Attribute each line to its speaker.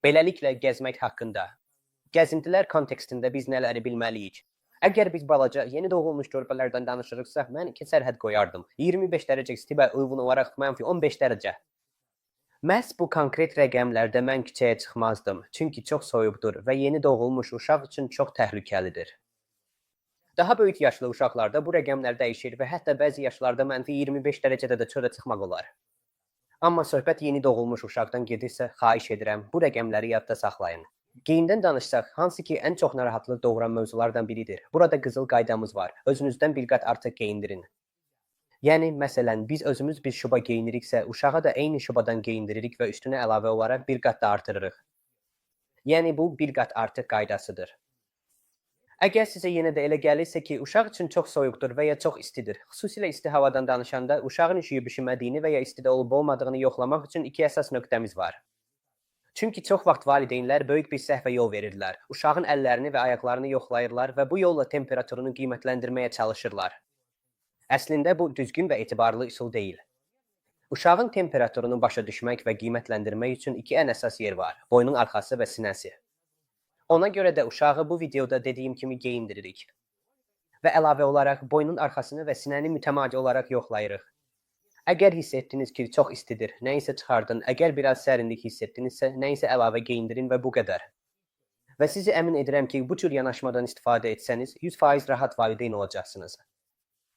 Speaker 1: Beləliklə, gəzmək haqqında. Gəzintilər kontekstində biz nələri bilməliyik? Əgər biz balaca, yeni doğulmuş körpələrdən danışırıqsa, mən 2 sərhəd qoyardım. 25 dərəcə istivə uyğun olaraq -15 dərəcə. Məhz bu konkret rəqəmlərdə mən küçəyə çıxmazdım, çünki çox soyuqdur və yeni doğulmuş uşaq üçün çox təhlükəlidir. Daha böyük yaşlı uşaqlarda bu rəqəmlər dəyişir və hətta bəzi yaşlarda -25 dərəcədə də çölə çıxmaq olar. Amma söhbət yeni doğulmuş uşaqdan gedirsə, xahiş edirəm, bu rəqəmləri yadda saxlayın. Geyimdən danışsaq, hansı ki ən çox narahatlıq doğuran mövzulardan biridir. Burada qızıl qaydamız var. Özünüzdən bir qat artıq geyindirin. Yəni, məsələn, biz özümüz bir şuba geyiniriksə, uşağa da eyni şubadan geyindiririk və üstünə əlavə olaraq bir qat da artırırıq. Yəni, bu bir qat artıq qaydasıdır. Əgər sizə yenə də elə gəlirsə ki, uşaq üçün çox soyuqdur və ya çox istidir, xüsusilə isti havadan danışanda uşağın üşüyüb-üşümədiyini və ya istidə olub-olmadığını yoxlamaq üçün 2 əsas nöqtəmiz var. Çünki çox vaxt valideynlər böyük bir səhvə yol verirlər. Uşağın əllərini və ayaqlarını yoxlayırlar və bu yolla temperaturunu qiymətləndirməyə çalışırlar. Əslində bu düzgün və etibarlı üsul deyil. Uşağın temperaturunu başa düşmək və qiymətləndirmək üçün 2 ən əsas yer var: boynun arxası və sinəsi. Ona görə də uşağı bu videoda dediyim kimi geyindiririk. Və əlavə olaraq boynun arxasını və sinəni mütəmadi olaraq yoxlayırıq. Əgər hiss etdiniz ki, çox istidir, nəyisə çıxardın. Əgər biraz sərinlik hiss etdinizsə, nəyisə əlavə geyindirin və bu qədər. Və sizi əmin edirəm ki, bu cür yanaşmadan istifadə etsəniz, 100% rahat valideyn olacaqsınız.